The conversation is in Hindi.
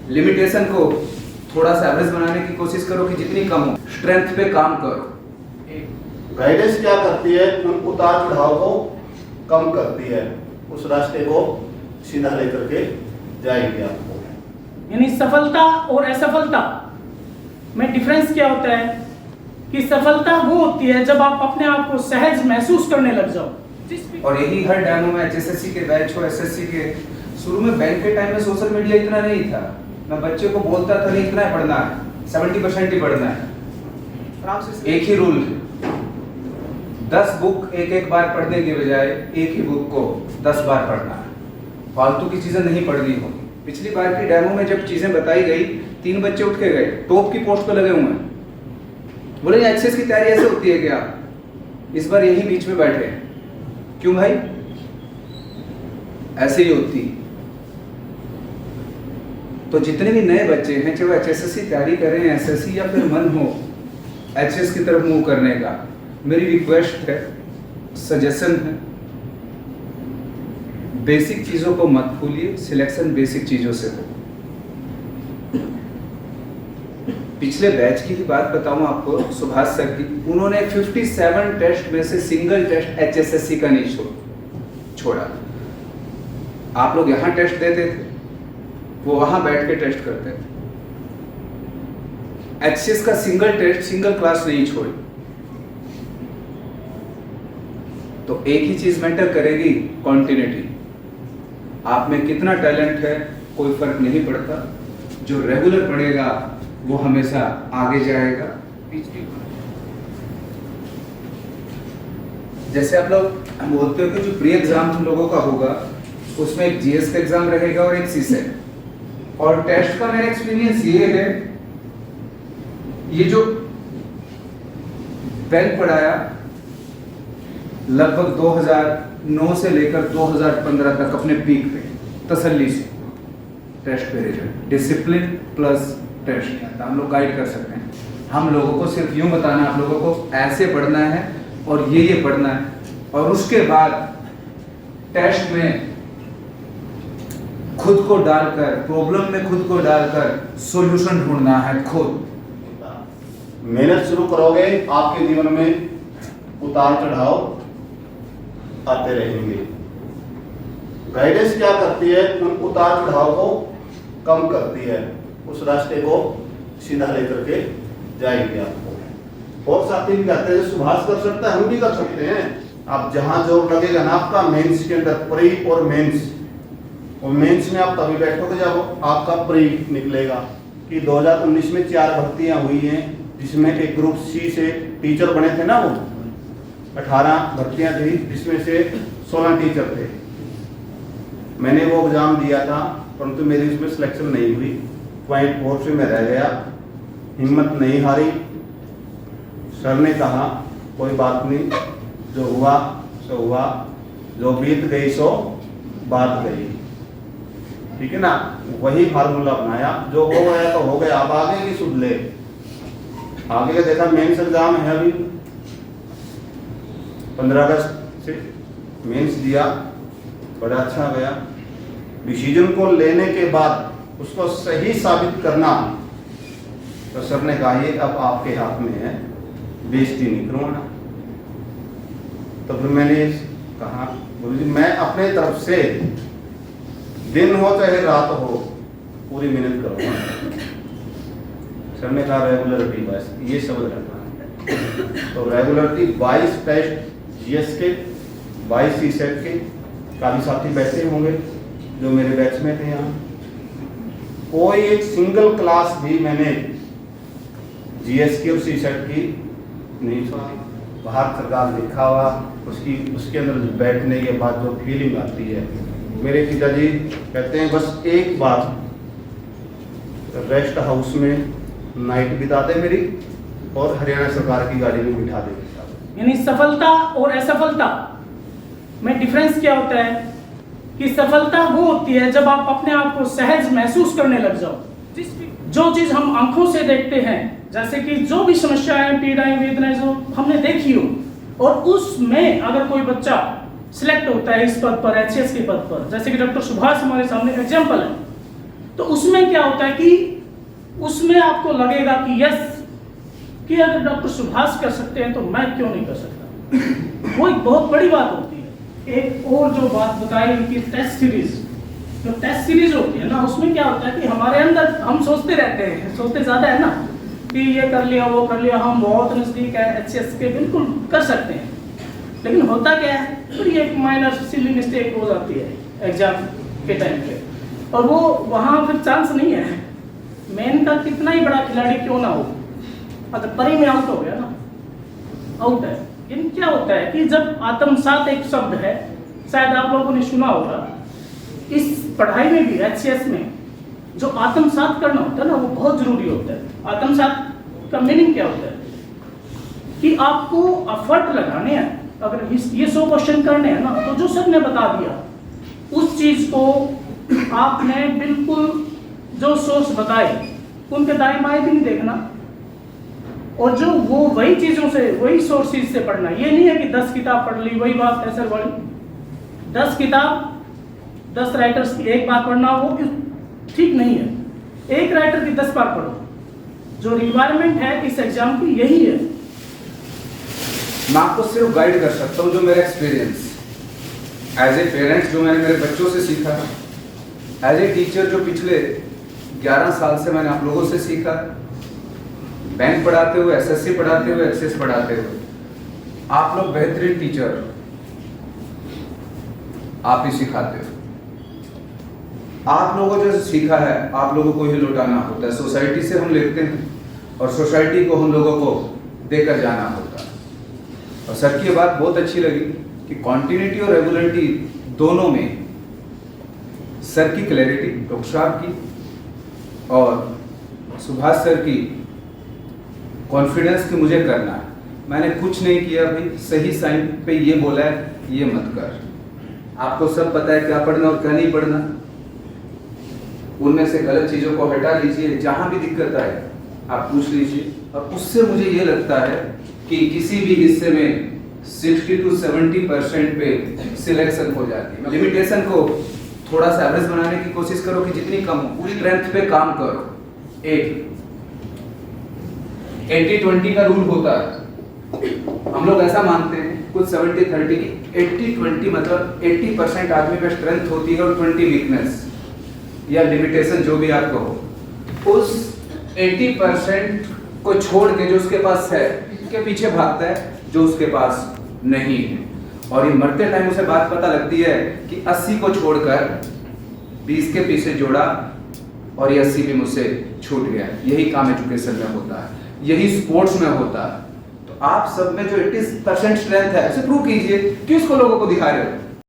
लिमिटेशन को थोड़ा सा एवरेज बनाने की कोशिश करो कि जितनी कम हो, स्ट्रेंथ पे काम करो। गाइडेंस क्या करती है, उन उतार चढ़ाव को कम करती है, उस रास्ते को सीधा लेकर के जाएगी आपको। यानी सफलता और असफलता में डिफरेंस क्या होता है कि सफलता वो होती है जब आप अपने आप को सहज महसूस करने लग जाओ। और यही हर डैमो में, एचएसएससी के बैच हो, एसएससी के, शुरू में बैंक के टाइम में सोशल मीडिया इतना नहीं था। मैं बच्चे को बोलता था नहीं इतना पढ़ना है, 70% ही पढ़ना है। एक ही रूल, 10 बुक एक बार पढ़ने के बजाय एक ही बुक को 10 बार पढ़ना है। फालतू की चीजें नहीं पढ़नी होगी। पिछली बार की डेमो में जब चीजें बताई गई, 3 बच्चे उठ के गए, टॉप की पोस्ट पे लगे हुए हैं, बोले एचएसएस की तैयारी ऐसे होती है क्या? इस बार यही बीच में बैठे हैं। क्यों भाई? ऐसे ही होती। तो जितने भी नए बच्चे हैं, चाहे वो एचएसएस की तैयारी करें, एसएससी, या फिर मन हो एचएस की तरफ मूव करने का, मेरी रिक्वेस्ट है, सजेशन है, बेसिक चीजों को मत भूलिए, सिलेक्शन बेसिक चीजों से हो। पिछले बैच की ही बात बताऊं आपको, सुभाष सर की, उन्होंने 57 टेस्ट में से सिंगल टेस्ट एचएसएससी का नहीं छोड़ा। आप लोग यहां टेस्ट देते थे, वो वहां बैठ के टेस्ट करते थे। एचएसएस का सिंगल टेस्ट, सिंगल क्लास नहीं छोड़ी। तो एक ही चीज मैटर करेगी, कॉन्टिन्यूटी। आप में कितना टैलेंट है कोई फर्क नहीं पड़ता, जो रेगुलर पढ़ेगा वो हमेशा आगे जाएगा। जैसे आप लोग बोलते हो कि जो प्री एग्जाम तुम लोगों का होगा, उसमें एक जीएस का एग्जाम रहेगा और एक सीसेट। और टेस्ट का मेरा एक्सपीरियंस ये है, ये जो बैंक पढ़ाया लगभग 2009 से लेकर 2015 तक अपने पीक पे तसल्ली से टेस्ट पे रिजल्ट, डिसिप्लिन प्लस टेस्ट, हम लोग गाइड कर सकते हैं। हम लोगों को सिर्फ यूं बताना, आप लोगों को ऐसे पढ़ना है और ये पढ़ना है, और उसके बाद टेस्ट में खुद को डालकर, प्रॉब्लम में खुद को डालकर सॉल्यूशन ढूंढना है खुद। मेहनत शुरू करोगे, आपके जीवन में उतार चढ़ाव आते रहेंगे। गाइडेंस क्या करती है, उन उतार चढ़ाव को कम करती है, उस रास्ते को सीधा लेकर के जाएंगे आपको। और साथी भी कहते हैं सुभाष कर सकता है, हम भी कर सकते हैं। आप जहां जोर लगेगा ना आपका, मेंस के अंदर, प्री और मेंस, और मेंस में आप तभी बैठोगे जब आपका प्री निकलेगा। कि 2019 में 4 भर्तियां हुई हैं, जिसमें एक ग्रुप सी से टीचर बने थे ना, वो 18 भर्तियां थी, जिसमें से 16 टीचर थे। मैंने वो एग्जाम दिया था, परंतु मेरी उसमें सिलेक्शन नहीं हुई, पॉइंट 4 से मैं रह गया। हिम्मत नहीं हारी, सर ने कहा कोई बात नहीं, जो हुआ सो हुआ, जो बीत गई सो बात गई, ठीक है ना। वही फार्मूला अपनाया, जो हो गया तो हो गया, अब आगे की सुध ले। आगे का देखा, मेंस एग्जाम है अभी 15 अगस्त से मेंस दिया, बड़ा अच्छा गया। डिसीजन को लेने के बाद उसको सही साबित करना, तो सर ने कहा ये अब आपके हाथ में है, बेइज्जती नहीं करवाना। तो फिर मैंने कहा गुरुजी मैं अपने तरफ से दिन हो चाहे रात हो पूरी मेहनत करूँगा। सर ने कहा रेगुलरिटी, बस ये शब्द रखना है। तो रेगुलरिटी 22 टेस्ट जीएस के, 22 सीसेट के, काफी साथी बैठे होंगे जो मेरे बैच में थे यहाँ। कोई एक सिंगल क्लास भी मैंने जीएस की और सीसेट की नहीं छोड़ी। बाहर सरकार लिखा हुआ, उसके अंदर बैठने के बाद जो फीलिंग आती है, मेरे पिताजी कहते हैं बस एक बार रेस्ट हाउस में नाइट बिता दे मेरी, और हरियाणा सरकार की गाड़ी में बिठा दे। यानी सफलता और असफलता में डिफरेंस क्या होता है कि सफलता वो होती है जब आप अपने आप को सहज महसूस करने लग जाओ। जो चीज हम आंखों से देखते हैं, जैसे कि जो भी समस्याएं, पीड़ाएं, वेदनाएं जो हमने देखी हो, और उसमें अगर कोई बच्चा सिलेक्ट होता है इस पद पर, एचएस के पद पर, जैसे कि डॉक्टर सुभाष हमारे सामने एग्जाम्पल है, तो उसमें क्या होता है कि उसमें आपको लगेगा कि यस, कि अगर डॉक्टर सुभाष कर सकते हैं तो मैं क्यों नहीं कर सकता। वो एक बहुत बड़ी बात होती है। एक और जो बात बताई कि टेस्ट सीरीज, जो टेस्ट सीरीज होती है ना, उसमें क्या होता है कि हमारे अंदर हम सोचते रहते हैं, सोचते ज़्यादा है ना, कि ये कर लिया वो कर लिया, हम बहुत नज़दीक है HCS के, बिल्कुल कर सकते हैं। लेकिन होता क्या है, फिर ये एक माइनर सिली मिस्टेक हो जाती है एग्जाम के टाइम पे, और वो वहाँ फिर चांस नहीं है। मेन का कितना ही बड़ा खिलाड़ी क्यों ना हो, अगर परी में आउट हो गया ना, आउट है। लेकिन क्या होता है कि जब आत्मसात एक शब्द है, शायद आप लोगों ने सुना होगा, इस पढ़ाई में भी HCS में जो आत्मसात करना होता है ना, वो बहुत जरूरी होता है। आत्मसात का मीनिंग क्या होता है कि आपको एफर्ट लगाने हैं। अगर ये 100 क्वेश्चन करने हैं ना, तो जो सर ने बता दिया उस चीज को आपने बिल्कुल जो सोर्स बताए उनके दाएं बाएं भी नहीं देखना, और जो वो वही चीजों से, वही सोर्सेज से पढ़ना। ये नहीं है कि 10 किताब पढ़ ली, वही बात है सर वाली, 10 किताब 10 राइटर्स की एक बार पढ़ना वो ठीक नहीं है। एक राइटर की 10 बार पढ़ो। जो रिक्वायरमेंट है इस एग्जाम की यही है। मैं आपको सिर्फ गाइड कर सकता हूँ, जो मेरा एक्सपीरियंस एज ए पेरेंट्स, जो मैंने मेरे बच्चों से सीखा, एज ए टीचर जो पिछले 11 साल से मैंने आप लोगों से सीखा, बैंक पढ़ाते हुए, SSC पढ़ाते हुए, HCS पढ़ाते हुए। आप लोग बेहतरीन टीचर, आप ही सिखाते हो। आप लोगों जो सीखा है आप लोगों को ही लौटाना होता है। सोसाइटी से हम लेते हैं और सोसाइटी को हम लोगों को देकर जाना होता है। और सर की बात बहुत अच्छी लगी कि कॉन्टिन्यूटी और रेगुलरिटी दोनों में सर की क्लैरिटी, डॉक्टर साहब की, और सुभाष सर की कॉन्फिडेंस कि मुझे करना है। मैंने कुछ नहीं किया भाई, सही साइन पे ये बोला है ये मत कर। आपको सब पता है क्या पढ़ना और क्या नहीं पढ़ना। उनमें से गलत चीज़ों को हटा लीजिए, जहाँ भी दिक्कत आए आप पूछ लीजिए। और उससे मुझे ये लगता है कि किसी भी हिस्से में 60 to 70% पे सिलेक्शन हो जाती है। लिमिटेशन को थोड़ा सा एवरेज बनाने की कोशिश करो कि जितनी कम हो, पूरी स्ट्रेंथ पे काम करो। 80-20 का रूल होता है, हम लोग ऐसा मानते हैं कुछ 70-30 की। 80-20 मतलब 80% आदमी पे स्ट्रेंथ होती है और 20 वीकनेस या लिमिटेशन, जो भी आप कहो। उस 80% को छोड़ के जो उसके पास है के पीछे भागता है जो उसके पास नहीं है। और ये मरते टाइम उसे बात पता लगती है कि 80 को छोड़कर 20 के पीछे जोड़ा और ये 80 भी मुझसे छूट गया। यही काम एजुकेशन में होता है, यही स्पोर्ट्स में होता है। तो आप सब में जो 80% स्ट्रेंथ है उसे प्रूव कीजिए कि उसको लोगों को दिखा रहे हो।